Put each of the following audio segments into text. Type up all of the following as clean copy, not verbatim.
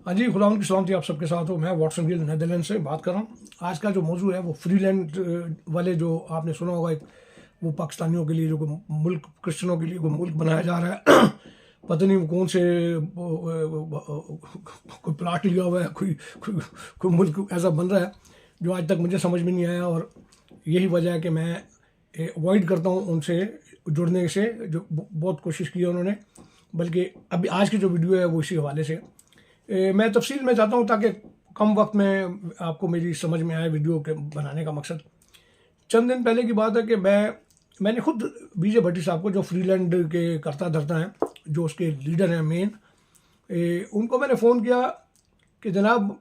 हाँ जी, खुदा की सलामती आप सबके साथ हो। मैं वाटसन गिल नीदरलैंड से बात कर रहा हूँ। आज का जो मौजू है वो फ्रीलैंड वाले जो आपने सुना होगा, एक वो पाकिस्तानियों के लिए जो कोई मुल्क, क्रिश्चियनों के लिए कोई मुल्क बनाया जा रहा है। पता नहीं वो कौन से कोई प्लाट लिया हुआ है, कोई कोई मुल्क ऐसा बन रहा है जो आज तक मुझे समझ में नहीं आया। और यही वजह है कि मैं अवॉइड करता हूँ उनसे जुड़ने से। जो बहुत कोशिश की है उन्होंने, बल्कि अभी आज की जो वीडियो है वो इसी हवाले से मैं तफसील में चाहता हूँ ताकि कम वक्त में आपको मेरी समझ में आए वीडियो के बनाने का मकसद। चंद दिन पहले की बात है कि मैंने खुद बीजे भट्टी साहब को, जो फ्रीलैंड के करता धरता हैं, जो उसके लीडर हैं मेन, उनको मैंने फ़ोन किया कि जनाब,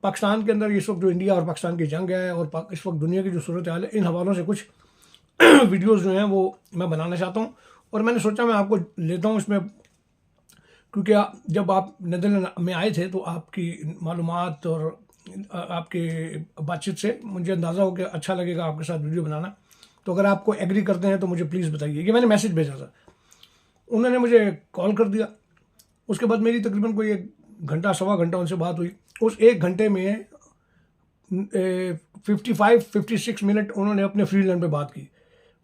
पाकिस्तान के अंदर इस वक्त जो इंडिया और पाकिस्तान की जंग है और इस वक्त दुनिया की जो सूरत हाल है, इन हवालों से कुछ वीडियोज़ जो हैं वो मैं बनाना चाहता हूँ। और मैंने सोचा मैं आपको लेता हूँ इसमें, क्योंकि जब आप नीदरलैंड में आए थे तो आपकी मालूमात और आपके बातचीत से मुझे अंदाज़ा हो कि अच्छा लगेगा आपके साथ वीडियो बनाना। तो अगर आपको एग्री करते हैं तो मुझे प्लीज़ बताइए। ये मैंने मैसेज भेजा था, उन्होंने मुझे कॉल कर दिया। उसके बाद मेरी तकरीबन कोई 1 घंटा 1.25 घंटा उनसे बात हुई। उस 1 घंटे में 55-56 मिनट उन्होंने अपने फ्रीलैंड पे बात की।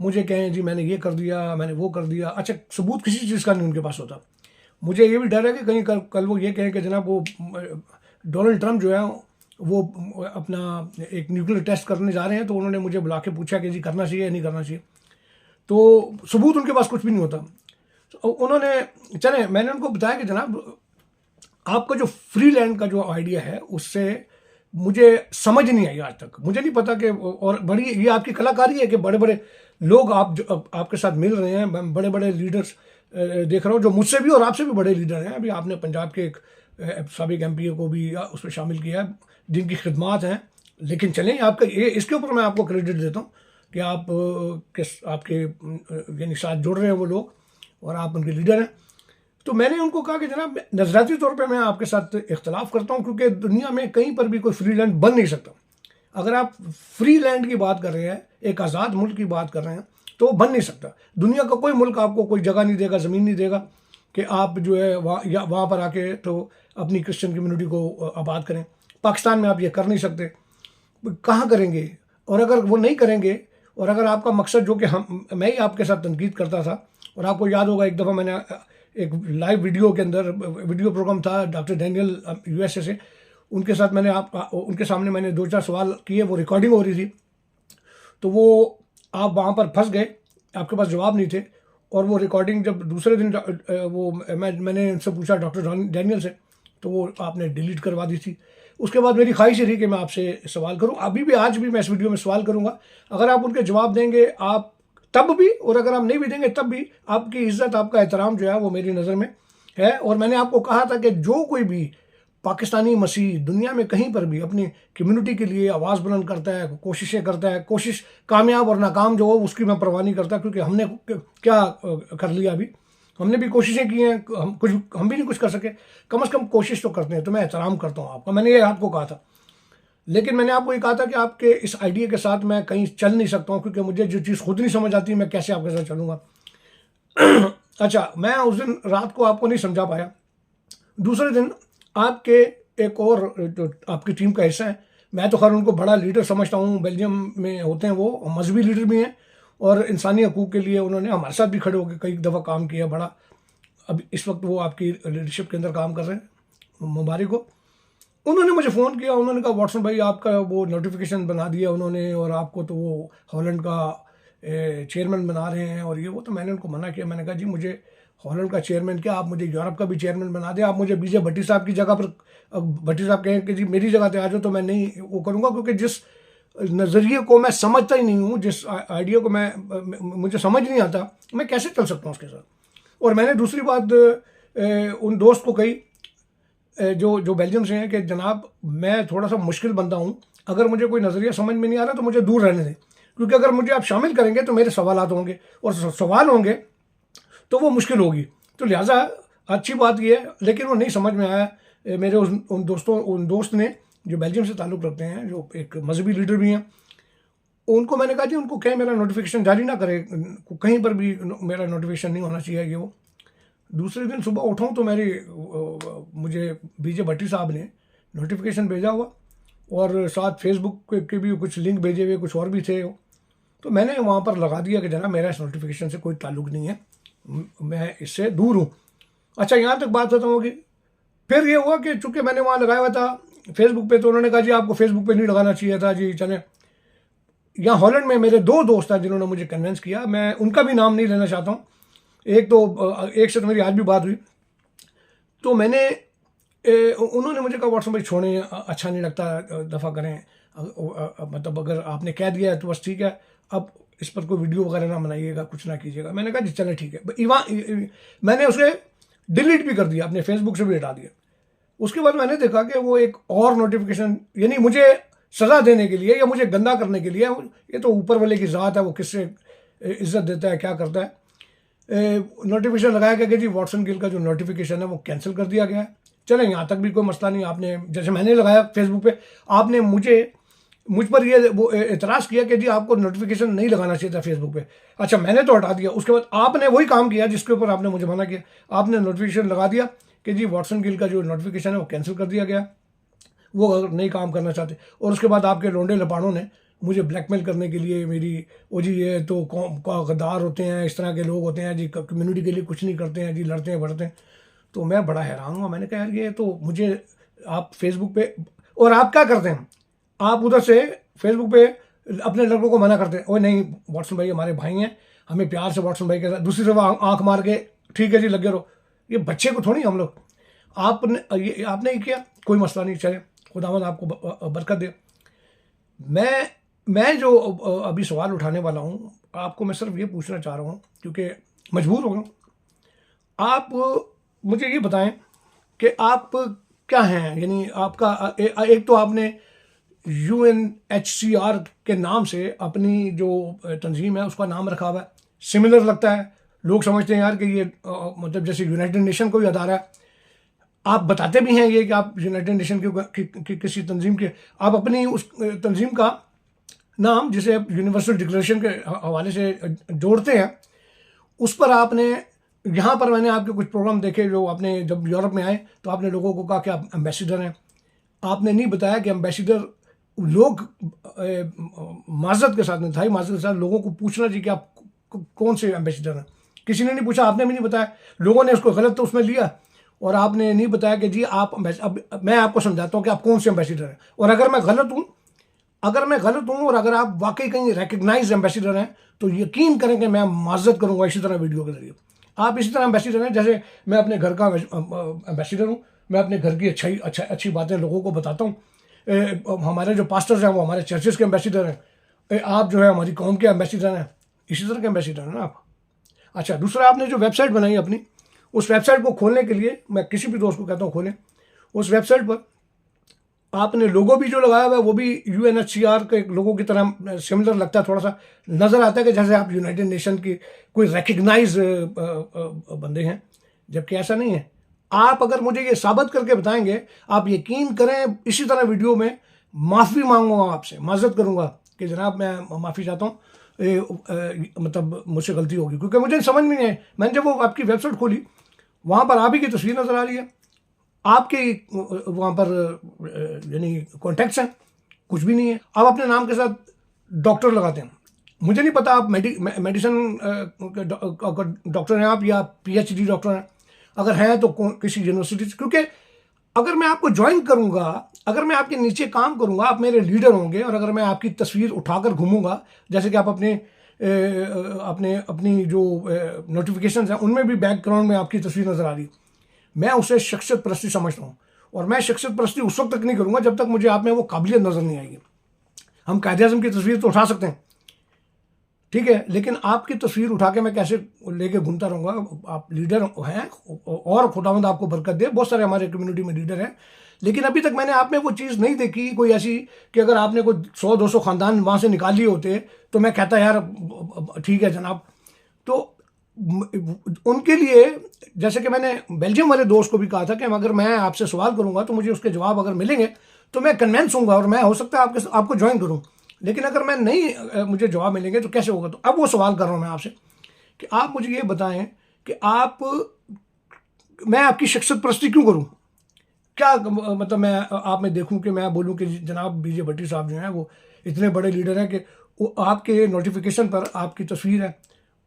मुझे कहें जी मैंने ये कर दिया, मैंने वो कर दिया। अच्छा, सबूत किसी चीज़ का नहीं उनके पास होता। मुझे ये भी डर है कि कहीं कल वो ये कहें कि जनाब वो डोनाल्ड ट्रंप जो है वो अपना एक न्यूक्लियर टेस्ट करने जा रहे हैं, तो उन्होंने मुझे बुला के पूछा कि जी करना चाहिए या नहीं करना चाहिए। तो सबूत उनके पास कुछ भी नहीं होता। तो उन्होंने चले, मैंने उनको बताया कि जनाब, आपका जो फ्रीलैंड का जो आइडिया है उससे मुझे समझ नहीं आई आज तक। मुझे नहीं पता कि, और बड़ी ये आपकी कलाकारी है कि बड़े बड़े लोग आपके साथ मिल रहे हैं, बड़े बड़े लीडर्स देख रहा हूँ जो मुझसे भी और आपसे भी बड़े लीडर हैं। अभी आपने पंजाब के एक साबिक एमपी को भी उसमें शामिल किया है जिनकी खिदमात हैं। लेकिन चलें, आपका ये इसके ऊपर मैं आपको क्रेडिट देता हूँ कि आपके यानी साथ जुड़ रहे हैं वो लोग और आप उनके लीडर हैं। तो मैंने उनको कहा कि जनाब, नज़रियाती तौर पे मैं आपके साथ इख्तलाफ करता हूँ, क्योंकि दुनिया में कहीं पर भी कोई फ्री लैंड बन नहीं सकता। अगर आप फ्री लैंड की बात कर रहे हैं, एक आज़ाद मुल्क की बात कर रहे हैं, तो वो बन नहीं सकता। दुनिया का कोई मुल्क आपको कोई जगह नहीं देगा, ज़मीन नहीं देगा कि आप जो है वहाँ पर आके तो अपनी क्रिश्चियन कम्युनिटी को आबाद करें। पाकिस्तान में आप ये कर नहीं सकते, कहाँ करेंगे? और अगर वो नहीं करेंगे, और अगर आपका मकसद जो कि मैं ही आपके साथ तनकीद करता था, और आपको याद होगा एक दफ़ा मैंने एक लाइव वीडियो के अंदर वीडियो प्रोग्राम था डॉक्टर डैनियल यूएसए से, उनके साथ मैंने उनके सामने मैंने 2-4 सवाल किए, वो रिकॉर्डिंग हो रही थी। तो वो आप वहाँ पर फंस गए, आपके पास जवाब नहीं थे। और वो रिकॉर्डिंग जब दूसरे दिन वो मैंने उनसे पूछा डॉक्टर डैनियल से, तो वो आपने डिलीट करवा दी थी। उसके बाद मेरी ख्वाहिश रही कि मैं आपसे सवाल करूं। अभी भी, आज भी मैं इस वीडियो में सवाल करूंगा। अगर आप उनके जवाब देंगे, आप तब भी, और अगर आप नहीं भी देंगे तब भी, आपकी इज्जत, आपका एहतराम जो है वो मेरी नज़र में है। और मैंने आपको कहा था कि जो कोई भी पाकिस्तानी मसीह दुनिया में कहीं पर भी अपनी कम्युनिटी के लिए आवाज़ बुलंद करता है, कोशिशें करता है, कोशिश कामयाब और नाकाम जो हो उसकी मैं परवाह नहीं करता, क्योंकि हमने क्या कर लिया अभी। हमने भी कोशिशें की हैं, हम भी नहीं कुछ कर सके, कम से कम कोशिश तो करते हैं। तो मैं एहतराम करता हूँ आपका, मैंने ये आपको कहा था। लेकिन मैंने आपको ये कहा था कि आपके इस आइडिया के साथ मैं कहीं चल नहीं सकता हूँ, क्योंकि मुझे जो चीज़ खुद नहीं समझ आती मैं कैसे आपके साथ चलूँगा। अच्छा, मैं उस दिन रात को आपको नहीं समझा पाया। दूसरे दिन आपके एक और जो आपकी टीम का हिस्सा है, मैं तो खैर उनको बड़ा लीडर समझता हूँ, बेल्जियम में होते हैं वो, मजहबी लीडर भी हैं और इंसानी हकूक़ के लिए उन्होंने हमारे साथ भी खड़े होकर कई दफ़ा काम किया बड़ा। अब इस वक्त वो आपकी लीडरशिप के अंदर काम कर रहे हैं, मुबारक हो। उन्होंने मुझे फ़ोन किया, उन्होंने कहा वाटसन भाई आपका वो नोटिफिकेशन बना दिया उन्होंने, और आपको तो वो हॉलैंड का चेयरमैन बना रहे हैं और ये वो। तो मैंने उनको मना किया। मैंने कहा जी, मुझे हॉलैंड का चेयरमैन क्या, आप मुझे यूरोप का भी चेयरमैन बना दें। आप मुझे बीजे भट्टी साहब की जगह पर, भट्टी साहब कहें कि जी मेरी जगह पे आ जाओ, तो मैं नहीं वो करूँगा, क्योंकि जिस नज़रिए को मैं समझता ही नहीं हूँ, जिस आइडिया को मुझे समझ नहीं आता, मैं कैसे चल सकता हूँ उसके साथ। और मैंने दूसरी बात उन दोस्त को कही जो बेल्जियम से हैं कि जनाब, मैं थोड़ा सा मुश्किल बंदा हूँ, अगर मुझे कोई नज़रिया समझ में नहीं आ रहा तो मुझे दूर रहने दें, क्योंकि अगर मुझे आप शामिल करेंगे तो मेरे सवालात होंगे, और सवाल होंगे तो वो मुश्किल होगी। तो लिहाजा अच्छी बात ये है, लेकिन वो नहीं समझ में आया मेरे उन दोस्त ने जो बेल्जियम से ताल्लुक़ रखते हैं, जो एक मजहबी लीडर भी हैं। उनको मैंने कहा जी, उनको कहें मेरा नोटिफिकेशन जारी ना करें, कहीं पर भी मेरा नोटिफिकेशन नहीं होना चाहिए ये वो। दूसरे दिन सुबह उठाऊँ तो मुझे बीजे भट्टी साहब ने नोटिफिकेशन भेजा हुआ, और साथ फेसबुक के भी कुछ लिंक भेजे हुए, कुछ और भी थे। तो मैंने वहाँ पर लगा दिया कि जनाब मेरा इस नोटिफिकेशन से कोई ताल्लुक नहीं है, मैं इससे दूर हूँ। अच्छा, यहाँ तक बात खत्म होगी। फिर ये हुआ कि चूंकि मैंने वहाँ लगाया हुआ था फेसबुक पे, तो उन्होंने कहा जी आपको फेसबुक पे नहीं लगाना चाहिए था जी, चले। यहाँ हॉलैंड में मेरे 2 दोस्त हैं जिन्होंने मुझे कन्विंस किया, मैं उनका भी नाम नहीं लेना चाहता हूँ। एक से तो मेरी आज भी बात हुई, तो उन्होंने मुझे कहा व्हाट्सएप भाई छोड़ें, अच्छा नहीं लगता, दफ़ा करें। मतलब अगर आपने कह दिया है तो बस ठीक है, अब इस पर कोई वीडियो वगैरह ना बनाइएगा, कुछ ना कीजिएगा। मैंने कहा जी चले ठीक है। मैंने उसे डिलीट भी कर दिया, अपने फेसबुक से भी हटा दिया। उसके बाद मैंने देखा कि वो एक और नोटिफिकेशन, यानी मुझे सज़ा देने के लिए या मुझे गंदा करने के लिए, ये तो ऊपर वाले की ज़ात है, वो किससे इज्जत देता है, क्या करता है। नोटिफिकेशन लगाया गया कि जी वॉटसन गिल का जो नोटिफिकेशन है वो कैंसिल कर दिया गया है। चलें, यहाँ तक भी कोई मसला नहीं। आपने जैसे मैंने लगाया फेसबुक पे, आपने मुझ पर ये वो एतराज़ किया कि जी आपको नोटिफिकेशन नहीं लगाना चाहिए था फेसबुक पे। अच्छा, मैंने तो हटा दिया। उसके बाद आपने वही काम किया जिसके ऊपर आपने मुझे मना किया, आपने नोटिफिकेशन लगा दिया कि जी वॉटसन गिल का जो नोटिफिकेशन है वो कैंसिल कर दिया गया, वो अगर नहीं काम करना चाहते। और उसके बाद आपके लोंडे लपाड़ों ने मुझे ब्लैकमेल करने के लिए वो जी ये तो गद्दार होते हैं, इस तरह के लोग होते हैं जी, कम्युनिटी के लिए कुछ नहीं करते हैं जी, लड़ते हैं बढ़ते हैं। तो मैं बड़ा हैरान हुआ। मैंने कहा यार ये तो मुझे आप फेसबुक पे, और आप क्या करते हैं, आप उधर से फेसबुक पे अपने लड़कों को मना करते हैं, ओ नहीं वाटसन भाई हमारे भाई हैं, हमें प्यार से वाटसन भाई के साथ, दूसरी तरफ आंख मार के ठीक है जी लगे रहो। ये बच्चे को थोड़ी हम लोग, आपने ही किया, कोई मसला नहीं, चले खुदावंद आपको बरकत दे। मैं जो अभी सवाल उठाने वाला हूँ, आपको मैं सिर्फ ये पूछना चाह रहा हूँ क्योंकि मजबूर हो गया हूँ। आप मुझे ये बताएं कि आप क्या हैं, यानी आपका एक तो आपने UNHCR के नाम से अपनी जो तंजीम है उसका नाम रखा हुआ है, सिमिलर लगता है। लोग समझते हैं यार कि ये मतलब जैसे यूनाइटेड नेशन कोई अदारा है। आप बताते भी हैं ये कि आप यूनाइटेड नेशन की किसी तंजीम के, आप अपनी उस तंजीम का नाम जिसे यूनिवर्सल डिक्लेरेशन के हवाले से जोड़ते हैं, उस पर आपने, यहाँ पर मैंने आपके कुछ प्रोग्राम देखे जो आपने जब यूरोप में आए तो आपने लोगों को कहा कि आप एम्बेसडर हैं। आपने नहीं बताया कि एम्बेसडर लोग माजरत के साथ, नहीं था माजरत के साथ लोगों को पूछना चाहिए कि आप कौन से एम्बेसडर हैं। किसी ने नहीं पूछा, आपने भी नहीं बताया, लोगों ने उसको गलत तो उसमें लिया, और आपने नहीं बताया कि जी आप अब मैं आपको समझाता हूँ कि आप कौन से एम्बेसडर हैं। और अगर मैं गलत हूँ और अगर आप वाकई कहीं रिकग्नाइज एम्बेसडर हैं तो यकीन करें कि मैं माजरत करूँगा इसी तरह वीडियो के जरिए। आप इसी तरह एम्बेसडर हैं जैसे मैं अपने घर का एम्बेसडर हूँ। मैं अपने घर की अच्छी बातें लोगों को बताता हूँ। हमारे जो पास्टर्स हैं वो हमारे चर्चेस के एम्बेसडर हैं। आप जो है हमारी कौम के एम्बेसडर हैं, इसी तरह के एम्बेसडर हैं ना आप। अच्छा, दूसरा आपने जो वेबसाइट बनाई अपनी, उस वेबसाइट को खोलने के लिए मैं किसी भी दोस्त को कहता हूँ खोलें। उस वेबसाइट पर आपने लोगो भी जो लगाया हुआ है वो भी UNHCR के लोगों की तरह सिमिलर लगता है, थोड़ा सा नज़र आता है कि जैसे आप यूनाइटेड नेशन की कोई रिकग्नाइज बंदे हैं, जबकि ऐसा नहीं है। आप अगर मुझे ये साबित करके बताएंगे, आप यकीन करें इसी तरह वीडियो में माफ़ी मांगूंगा, आपसे माजरत करूंगा कि जनाब मैं माफ़ी चाहता हूँ, मतलब मुझसे गलती होगी, क्योंकि मुझे समझ में नहीं है। मैंने जब वो आपकी वेबसाइट खोली, वहाँ पर आप ही की तस्वीर नज़र आ रही है, आपके वहाँ पर यानी कॉन्टैक्ट्स हैं, कुछ भी नहीं है। आप अपने नाम के साथ डॉक्टर लगाते हैं। मुझे नहीं पता आप मेडिसिन डॉक्टर हैं आप, या PhD डॉक्टर हैं। अगर हैं तो किसी यूनिवर्सिटी से, क्योंकि अगर मैं आपको ज्वाइन करूंगा, अगर मैं आपके नीचे काम करूंगा, आप मेरे लीडर होंगे, और अगर मैं आपकी तस्वीर उठाकर घूमूंगा, जैसे कि आप अपनी जो नोटिफिकेशन हैं उनमें भी बैकग्राउंड में आपकी तस्वीर नज़र आ रही, मैं उसे शख्सियत परस्ती समझता हूँ। और मैं शख्सियत परस्ती उस वक्त तक नहीं करूँगा जब तक मुझे आप में वो काबिलियत नज़र नहीं आएगी। हम कायदे-ए-आज़म की तस्वीर तो उठा सकते हैं, ठीक है, लेकिन आपकी तस्वीर उठा के मैं कैसे लेके घूमता रहूँगा। आप लीडर हैं, और खुदावंद आपको बरकत दे, बहुत सारे हमारे कम्युनिटी में लीडर हैं, लेकिन अभी तक मैंने आप में वो चीज़ नहीं देखी कोई ऐसी कि अगर आपने कोई 100-200 ख़ानदान वहाँ से निकाल लिए होते तो मैं कहता यार ठीक है जनाब। तो उनके लिए, जैसे कि मैंने बेल्जियम वाले दोस्त को भी कहा था कि अगर मैं आपसे सवाल करूँगा तो मुझे उसके जवाब अगर मिलेंगे तो मैं कन्वेंस होऊंगा और मैं हो सकता है आपको ज्वाइन करूँ, लेकिन अगर मैं नहीं मुझे जवाब मिलेंगे तो कैसे होगा। तो अब वो सवाल कर रहा हूँ मैं आपसे कि आप मुझे ये बताएं कि आप मैं आपकी शख्सियत परस्ती क्यों करूं? क्या मतलब मैं आप में देखूं कि मैं बोलूं कि जनाब बीजे भट्टी साहब जो हैं वो इतने बड़े लीडर हैं कि वो आपके नोटिफिकेशन पर आपकी तस्वीर है,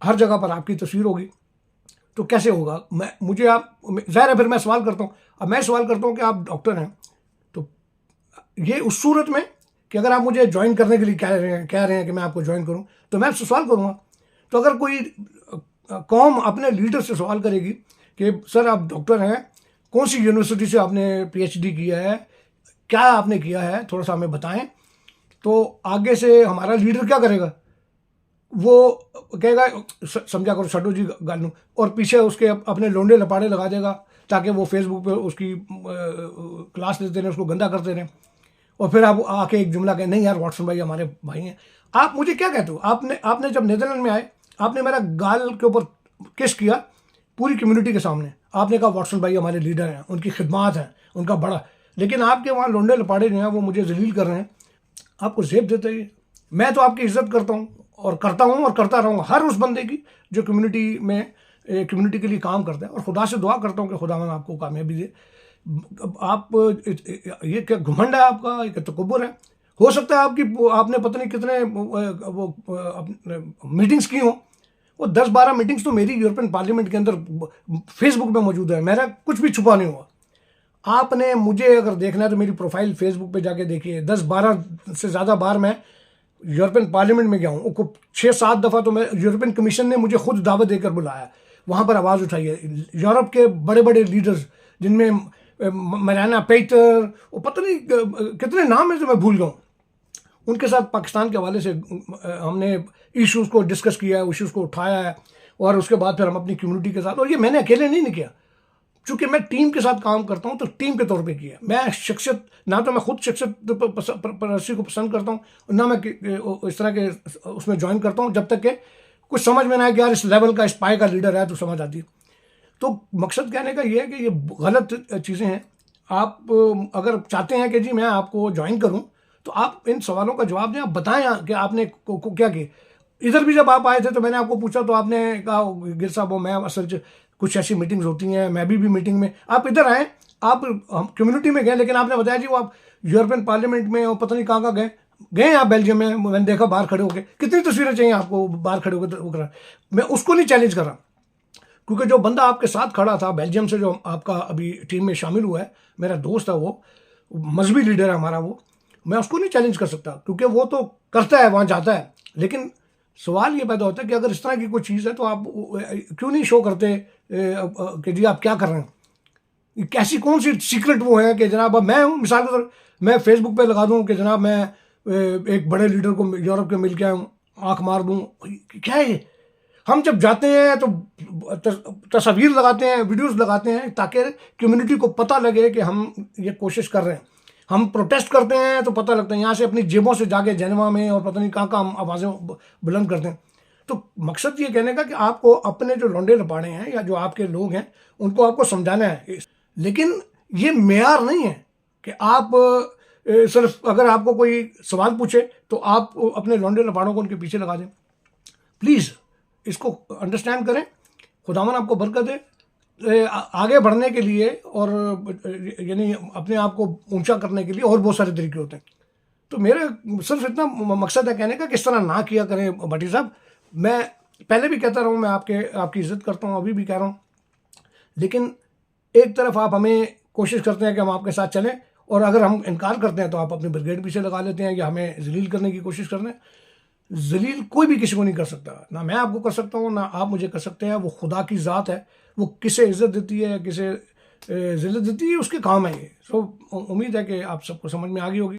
हर जगह पर आपकी तस्वीर होगी, तो कैसे होगा? मैं मुझे आप ज़ाहिर है, फिर मैं सवाल करता हूँ, अब मैं सवाल करता हूँ कि आप डॉक्टर हैं, तो ये उस सूरत में कि अगर आप मुझे ज्वाइन करने के लिए कह रहे हैं कि मैं आपको ज्वाइन करूँ, तो मैं आपसे सवाल करूँगा। तो अगर कोई कौम अपने लीडर से सवाल करेगी कि सर आप डॉक्टर हैं, कौन सी यूनिवर्सिटी से आपने पीएचडी किया है, क्या आपने किया है, थोड़ा सा हमें बताएं, तो आगे से हमारा लीडर क्या करेगा? वो कहेगा समझा करो छड्डो जी गालू, और पीछे उसके अपने लोंडे लपाड़े लगा देगा ताकि वो फेसबुक पे उसकी क्लास लेते रहें, उसको गंदा करते रहें, और फिर आप आके एक जुमला कहें नहीं यार वाटसन भाई हमारे भाई हैं। आप मुझे क्या कहते हो? आपने जब नीदरलैंड में आए, आपने मेरा गाल के ऊपर किस किया पूरी कम्युनिटी के सामने, आपने कहा वाटसन भाई हमारे लीडर हैं, उनकी खिदमात है, उनका बड़ा, लेकिन आपके वहाँ लोंडे लपाड़े जो हैं वो मुझे जलील कर रहे हैं, आपको जेब देते हैं। मैं तो आपकी इज्जत करता हूँ और करता रहूँगा हर उस बंदे की जो कम्युनिटी के लिए काम करता है, और खुदा से दुआ करता हूँ कि खुदावन आपको कामयाबी दे। आप ये क्या घुमंड है आपका, ये तकब्बुर है? हो सकता है आपने पता नहीं कितने वो मीटिंग्स की हों, वो 10-12 मीटिंग्स तो मेरी यूरोपियन पार्लियामेंट के अंदर फेसबुक पे मौजूद है, मेरा कुछ भी छुपा नहीं हुआ। आपने मुझे अगर देखना है तो मेरी प्रोफाइल फेसबुक पे जाके देखिए, 10-12 से ज़्यादा बार मैं यूरोपियन पार्लियामेंट में गया हूँ, 6-7 दफ़ा तो मैं यूरोपियन कमीशन ने मुझे खुद दावत देकर बुलाया, वहाँ पर आवाज़ उठाई है। यूरोप के बड़े बड़े लीडर्स जिनमें मरियाना पेटर, वो पता नहीं कितने नाम है जो मैं भूल गया हूँ, उनके साथ पाकिस्तान के हवाले से हमने इश्यूज़ को डिस्कस किया है, इश्यूज़ को उठाया है, और उसके बाद फिर हम अपनी कम्युनिटी के साथ, और ये मैंने अकेले नहीं किया, चूँकि मैं टीम के साथ काम करता हूँ तो टीम के तौर पे किया। मैं शख्सियत ना तो मैं खुद शख्सियत परस्ती को पसंद करता हूँ, ना मैं इस तरह के उसमें ज्वाइन करता हूँ जब तक कि कुछ समझ में ना आए कि यार इस लेवल का, इस पाए का लीडर है, तो समझ आती है। तो मकसद कहने का ये है कि ये गलत चीज़ें हैं। आप अगर चाहते हैं कि जी मैं आपको ज्वाइन करूँ, तो आप इन सवालों का जवाब दें, आप बताएं कि आपने को क्या किया। इधर भी जब आप आए थे तो मैंने आपको पूछा तो आपने कहा गिर साहब वो मैं असल कुछ ऐसी मीटिंग्स होती हैं, मैं भी मीटिंग में, आप इधर आए, आप हम कम्युनिटी में गए, लेकिन आपने बताया जी वो आप यूरोपियन पार्लियामेंट में और पता नहीं कहाँ गए आप बेल्जियम में, मैंने देखा बाहर खड़े होकर, कितनी तस्वीरें चाहिए आपको बाहर खड़े होकर? मैं उसको नहीं चैलेंज कर रहा, क्योंकि जो बंदा आपके साथ खड़ा था बेल्जियम से, जो आपका अभी टीम में शामिल हुआ है, मेरा दोस्त है, वो मजहबी लीडर है हमारा, वो मैं उसको नहीं चैलेंज कर सकता क्योंकि वो तो करता है, वहाँ जाता है। लेकिन सवाल ये पैदा होता है कि अगर इस तरह की कोई चीज़ है तो आप क्यों नहीं शो करते कि जी आप क्या कर रहे हैं? कैसी कौन सी सीक्रेट वो है कि जनाब अब मैं हूँ, मिसाल के तौर मैं फेसबुक पे लगा दूँ कि जनाब मैं एक बड़े लीडर को यूरोप के मिल के आया हूँ, आँख मार दूँ, क्या है ये? हम जब जाते हैं तो तस्वीर लगाते हैं, वीडियोस लगाते हैं, ताकि कम्युनिटी को पता लगे कि हम ये कोशिश कर रहे हैं। हम प्रोटेस्ट करते हैं तो पता लगता है, यहाँ से अपनी जेबों से जाके जेनेवा में और पता नहीं कहाँ कहाँ हम आवाज़ें बुलंद करते हैं। तो मकसद ये कहने का कि आपको अपने जो लौंडे लपाड़े हैं या जो आपके लोग हैं उनको आपको समझाना है, लेकिन ये मेयार नहीं है कि आप सिर्फ अगर आपको कोई सवाल पूछे तो आप अपने लौंडे लपाड़ों को उनके पीछे लगा दें। प्लीज़ इसको अंडरस्टैंड करें। खुदावन आपको बरकत दे। आगे बढ़ने के लिए और यानी अपने आप को ऊंचा करने के लिए और बहुत सारे तरीके होते हैं। तो मेरा सिर्फ इतना मकसद है कहने का कि इस तरह ना किया करें भट्टी साहब। मैं पहले भी कहता रहा हूँ, मैं आपकी इज़्ज़त करता हूँ, अभी भी कह रहा हूँ, लेकिन एक तरफ आप हमें कोशिश करते हैं कि हम आपके साथ चलें, और अगर हम इनकार करते हैं तो आप अपनी ब्रिगेड पीछे लगा लेते हैं या हमें जलील करने की कोशिश करते हैं। जलील कोई भी किसी को नहीं कर सकता, ना मैं आपको कर सकता हूँ ना आप मुझे कर सकते हैं। वो खुदा की ज़ात है, वो किसे इज़्ज़त देती है किसे ज़िल्लत देती है, उसके काम है ये। सो उम्मीद है कि आप सबको समझ में आ गई होगी।